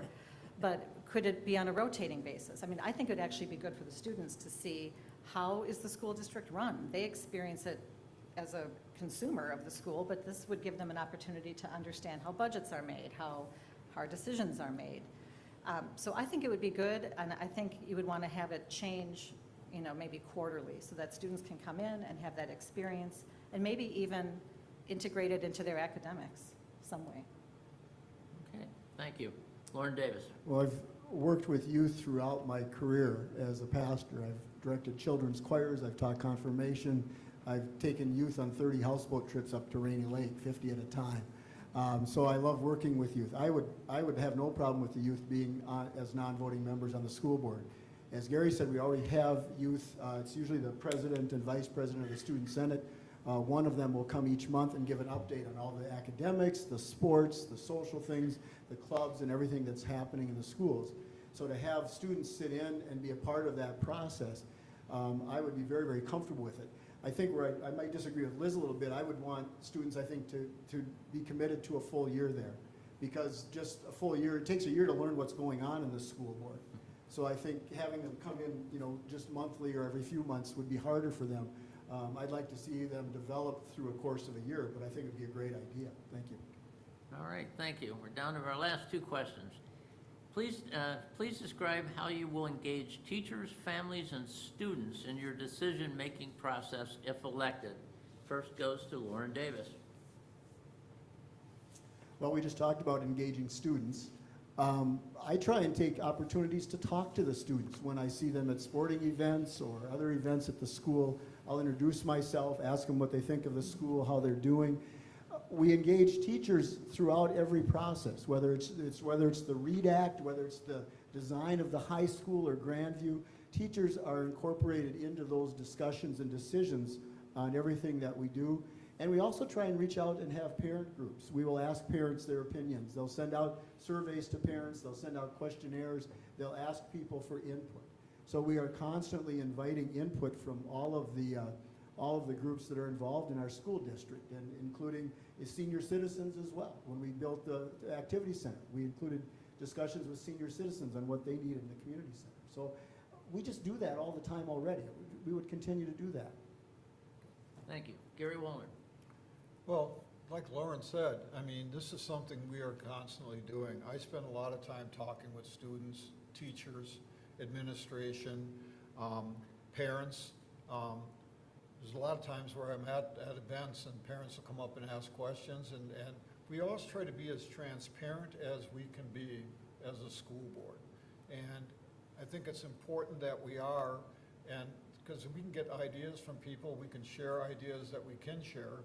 but could it be on a rotating basis? I mean, I think it would actually be good for the students to see how is the school district run. They experience it as a consumer of the school, but this would give them an opportunity to understand how budgets are made, how hard decisions are made. So I think it would be good, and I think you would want to have it change, maybe quarterly, so that students can come in and have that experience, and maybe even integrate it into their academics. some way. Okay, thank you. Lauren Davis. Well, I've worked with youth throughout my career as a pastor. I've directed children's choirs, I've taught confirmation, I've taken youth on 30 houseboat trips up to Rainy Lake, 50 at a time. So I love working with youth. I would have no problem with the youth being as non-voting members on the school board. As Gary said, we already have youth. It's usually the president and vice president of the student senate. One of them will come each month and give an update on all the academics, the sports, the social things, the clubs, and everything that's happening in the schools. So to have students sit in and be a part of that process, I would be very, very comfortable with it. I think where I might disagree with Liz a little bit, I would want students, I think, to be committed to a full year there. Because just a full year, it takes a year to learn what's going on in the school board. So I think having them come in, just monthly or every few months would be harder for them. I'd like to see them develop through a course of a year, but I think it'd be a great idea. Thank you. All right, thank you. We're down to our last two questions. Please describe how you will engage teachers, families, and students in your decision-making process if elected. First goes to Lauren Davis. Well, we just talked about engaging students. I try and take opportunities to talk to the students when I see them at sporting events or other events at the school. I'll introduce myself, ask them what they think of the school, how they're doing. We engage teachers throughout every process, whether it's the READ Act, whether it's the design of the high school or Grandview. Teachers are incorporated into those discussions and decisions on everything that we do. And we also try and reach out and have parent groups. We will ask parents their opinions. They'll send out surveys to parents. They'll send out questionnaires. They'll ask people for input. So we are constantly inviting input from all of the groups that are involved in our school district, and including senior citizens as well. When we built the activity center, we included discussions with senior citizens on what they need in the community center. So we just do that all the time already. We would continue to do that. Thank you. Gary Wollner. Well, like Loren said, I mean, this is something we are constantly doing. I spend a lot of time talking with students, teachers, administration, parents. There's a lot of times where I'm at events and parents will come up and ask questions, and we always try to be as transparent as we can be as a school board. And I think it's important that we are, and because we can get ideas from people, we can share ideas that we can share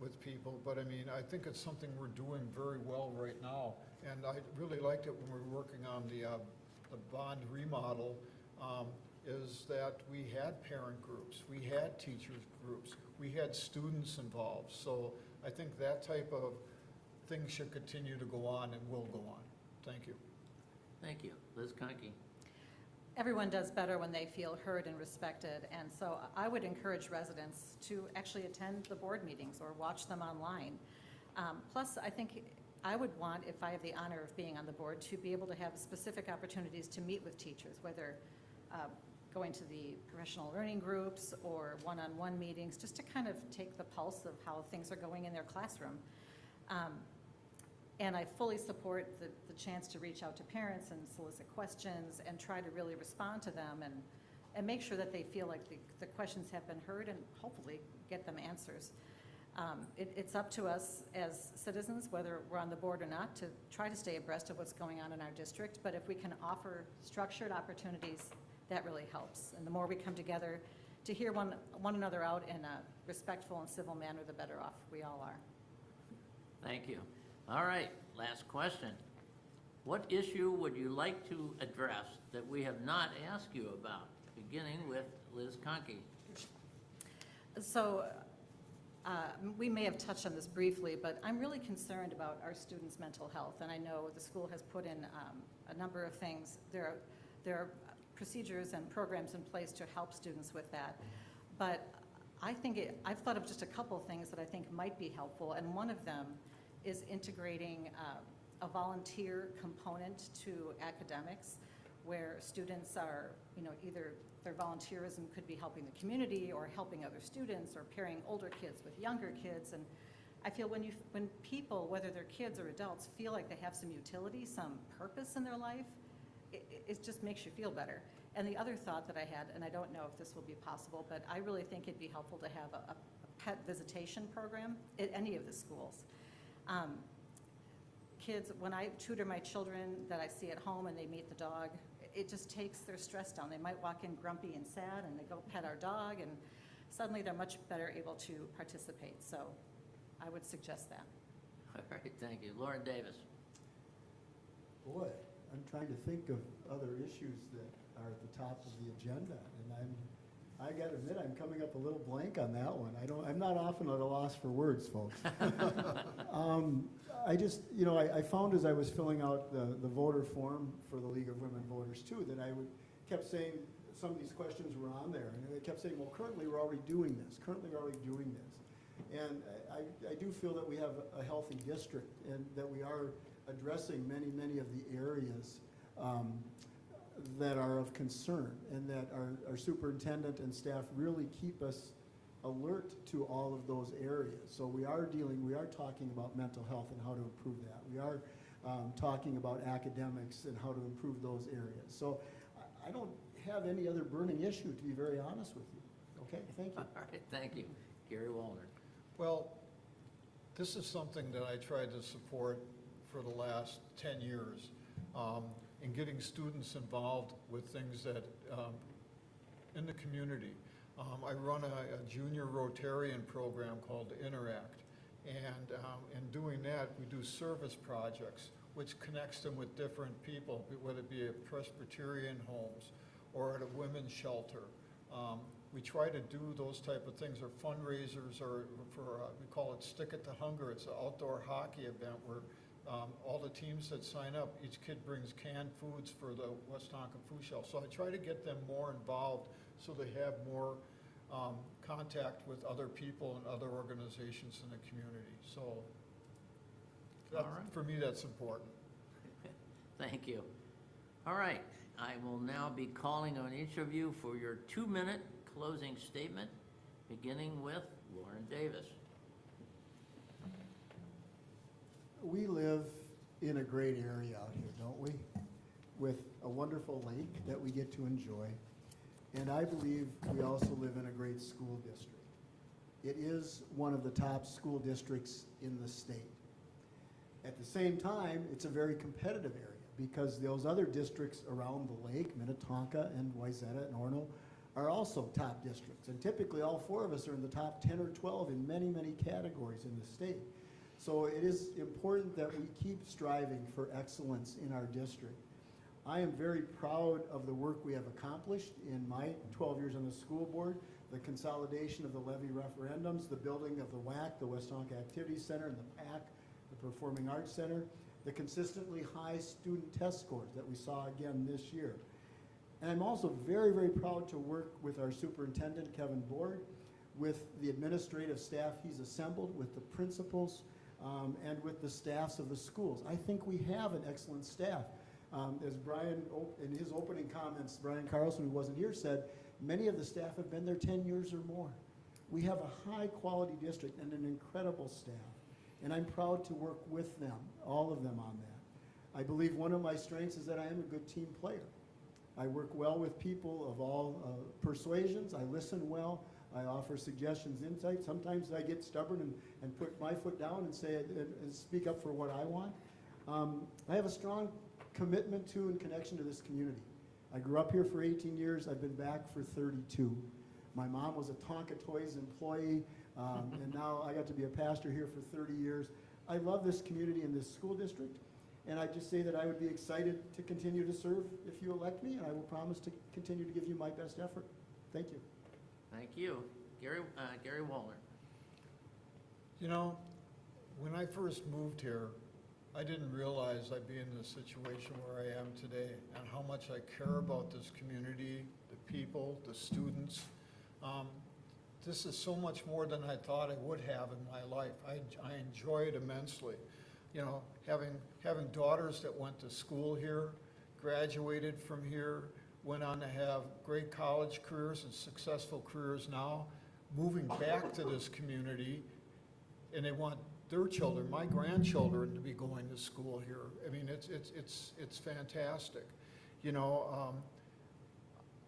with people. But I mean, I think it's something we're doing very well right now. And I really liked it when we were working on the bond remodel, is that we had parent groups, we had teachers groups, we had students involved. So I think that type of thing should continue to go on and will go on. Thank you. Thank you. Liz Kahnke. Everyone does better when they feel heard and respected, and so I would encourage residents to actually attend the board meetings or watch them online. Plus, I think I would want, if I have the honor of being on the board, to be able to have specific opportunities to meet with teachers, whether going to the professional learning groups or one-on-one meetings, just to kind of take the pulse of how things are going in their classroom. And I fully support the chance to reach out to parents and solicit questions and try to really respond to them and make sure that they feel like the questions have been heard and hopefully get them answers. It's up to us as citizens, whether we're on the board or not, to try to stay abreast of what's going on in our district. But if we can offer structured opportunities, that really helps. And the more we come together to hear one another out in a respectful and civil manner, the better off we all are. Thank you. All right, last question. What issue would you like to address that we have not asked you about? Beginning with Liz Kahnke. So we may have touched on this briefly, but I'm really concerned about our students' mental health. And I know the school has put in a number of things. There are procedures and programs in place to help students with that. But I've thought of just a couple of things that I think might be helpful, and one of them is integrating a volunteer component to academics, where students are, either their volunteerism could be helping the community or helping other students or pairing older kids with younger kids. And I feel when people, whether they're kids or adults, feel like they have some utility, some purpose in their life, it just makes you feel better. And the other thought that I had, and I don't know if this will be possible, but I really think it'd be helpful to have a pet visitation program at any of the schools. Kids, when I tutor my children that I see at home and they meet the dog, it just takes their stress down. They might walk in grumpy and sad, and they go pet our dog, and suddenly they're much better able to participate. So I would suggest that. All right, thank you. Loren Davis. Boy, I'm trying to think of other issues that are at the top of the agenda, and I gotta admit, I'm coming up a little blank on that one. I'm not often at a loss for words, folks. I just, I found as I was filling out the voter form for the League of Women Voters too, that kept saying, some of these questions were on there, and they kept saying, well, currently we're already doing this, And I do feel that we have a healthy district, and that we are addressing many of the areas that are of concern, and that our superintendent and staff really keep us alert to all of those areas. So we are talking about mental health and how to improve that. We are talking about academics and how to improve those areas. So I don't have any other burning issue, to be very honest with you. Okay, thank you. All right, thank you. Gary Wollner. Well, this is something that I tried to support for the last 10 years, in getting students involved with things that, in the community. I run a junior Rotarian program called Interact, and in doing that, we do service projects, which connects them with different people, whether it be at Presbyterian homes or at a women's shelter. We try to do those type of things, or fundraisers, or we call it Stick It to Hunger. It's an outdoor hockey event where all the teams that sign up, each kid brings canned foods for the Westonka Food Shelf. So I try to get them more involved so they have more contact with other people and other organizations in the community. So All right. for me, that's important. Thank you. All right, I will now be calling on each of you for your 2-minute closing statement, beginning with Loren Davis. We live in a great area out here, don't we? With a wonderful lake that we get to enjoy. And I believe we also live in a great school district. It is one of the top school districts in the state. At the same time, it's a very competitive area because those other districts around the lake, Minnetonka and Wayzata and Orono, are also top districts. And typically all 4 of us are in the top 10 or 12 in many categories in the state. So it is important that we keep striving for excellence in our district. I am very proud of the work we have accomplished in my 12 years on the school board, the consolidation of the levy referendums, the building of the WAC, the Westonka Activity Center, and the PAC, the Performing Arts Center, the consistently high student test scores that we saw again this year. And I'm also very proud to work with our superintendent, Kevin Board, with the administrative staff he's assembled, with the principals, and with the staffs of the schools. I think we have an excellent staff. As Brian, in his opening comments, Brian Carlson, who wasn't here, said, many of the staff have been there 10 years or more. We have a high-quality district and an incredible staff, and I'm proud to work with them, all of them on that. I believe one of my strengths is that I am a good team player. I work well with people of all persuasions. I listen well. I offer suggestions, insights. Sometimes I get stubborn and put my foot down and say and speak up for what I want. I have a strong commitment to and connection to this community. I grew up here for 18 years. I've been back for 32. My mom was a Tonka Toys employee, and now I got to be a pastor here for 30 years. I love this community and this school district, and I just say that I would be excited to continue to serve if you elect me, and I will promise to continue to give you my best effort. Thank you. Thank you. Gary Wollner. You know, when I first moved here, I didn't realize I'd be in the situation where I am today and how much I care about this community, the people, the students. This is so much more than I thought I would have in my life. I enjoy it immensely. You know, having daughters that went to school here, graduated from here, went on to have great college careers and successful careers now, moving back to this community, and they want their children, my grandchildren, to be going to school here. I mean, it's fantastic. You know,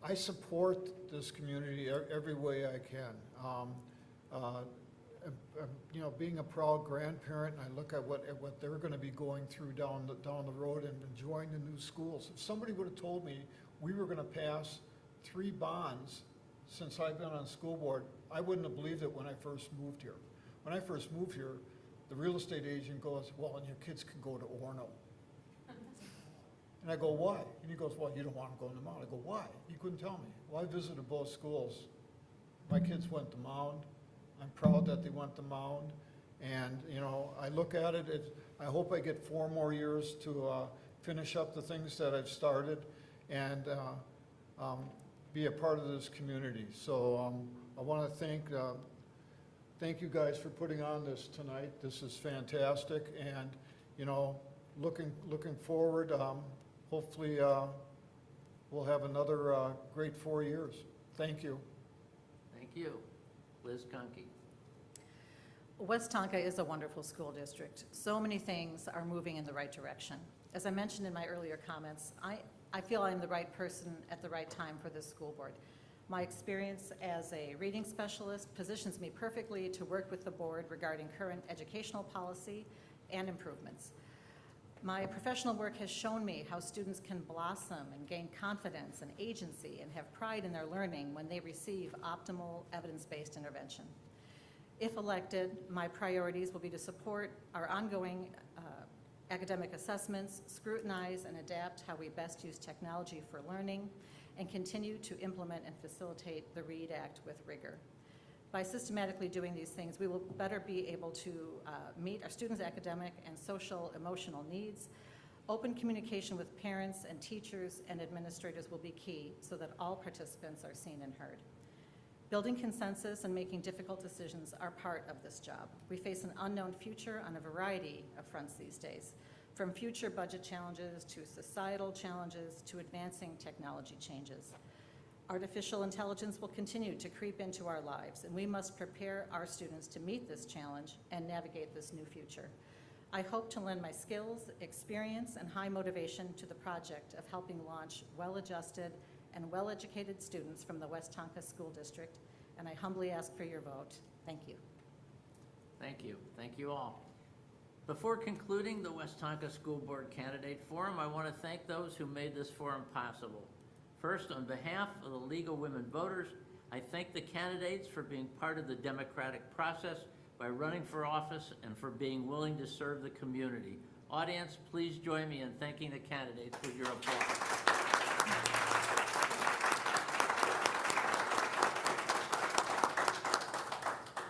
I support this community every way I can. you know, being a proud grandparent, and I look at what they're gonna be going through down the road and enjoying the new schools. If somebody would've told me we were gonna pass 3 bonds since I've been on school board, I wouldn't have believed it when I first moved here. When I first moved here, the real estate agent goes, well, and your kids can go to Orno. And I go, why? And he goes, well, you don't want to go in the Mound. I go, why? He couldn't tell me. Well, I visited both schools. My kids went to Mound. I'm proud that they went to Mound. And, you know, I look at it, I hope I get 4 more years to finish up the things that I've started and be a part of this community. So I want to thank you guys for putting on this tonight. This is fantastic. And, you know, looking forward, hopefully we'll have another great 4 years. Thank you. Thank you. Liz Kahnke. Westonka is a wonderful school district. So many things are moving in the right direction. As I mentioned in my earlier comments, I feel I'm the right person at the right time for this school board. My experience as a reading specialist positions me perfectly to work with the board regarding current educational policy and improvements. My professional work has shown me how students can blossom and gain confidence and agency and have pride in their learning when they receive optimal evidence-based intervention. If elected, my priorities will be to support our ongoing academic assessments, scrutinize and adapt how we best use technology for learning, and continue to implement and facilitate the READ Act with rigor. By systematically doing these things, we will better be able to meet our students' academic and social emotional needs. Open communication with parents and teachers and administrators will be key so that all participants are seen and heard. Building consensus and making difficult decisions are part of this job. We face an unknown future on a variety of fronts these days, from future budget challenges to societal challenges to advancing technology changes. Artificial intelligence will continue to creep into our lives, and we must prepare our students to meet this challenge and navigate this new future. I hope to lend my skills, experience, and high motivation to the project of helping launch well-adjusted and well-educated students from the Westonka School District, and I humbly ask for your vote. Thank you. Thank you. Thank you all. Before concluding the Westonka School Board Candidate Forum, I want to thank those who made this forum possible. First, on behalf of the League of Women Voters, I thank the candidates for being part of the democratic process by running for office and for being willing to serve the community. Audience, please join me in thanking the candidates with your applause.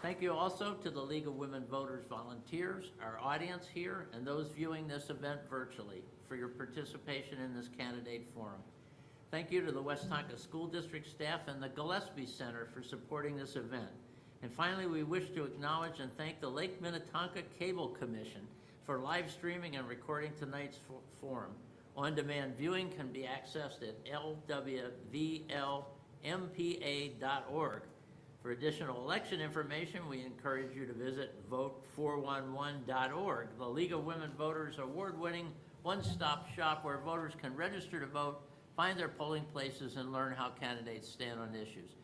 Thank you also to the League of Women Voters volunteers, our audience here, and those viewing this event virtually for your participation in this candidate forum. Thank you to the Westonka School District staff and the Gillespie Center for supporting this event. And finally, we wish to acknowledge and thank the Lake Minnetonka Cable Commission for live streaming and recording tonight's forum. On-demand viewing can be accessed at lwvlmpa.org. For additional election information, we encourage you to visit vote411.org, the League of Women Voters award-winning one-stop shop where voters can register to vote, find their polling places, and learn how candidates stand on issues.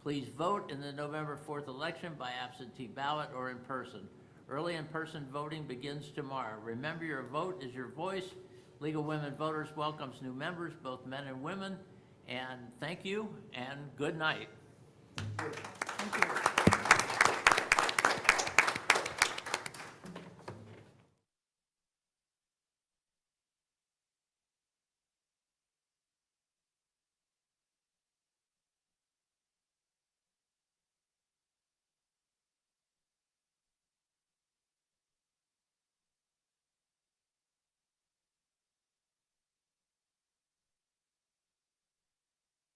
Please vote in the November 4th election by absentee ballot or in person. Early in-person voting begins tomorrow. Remember, your vote is your voice. League of Women Voters welcomes new members, both men and women. And thank you, and good night. Thank you.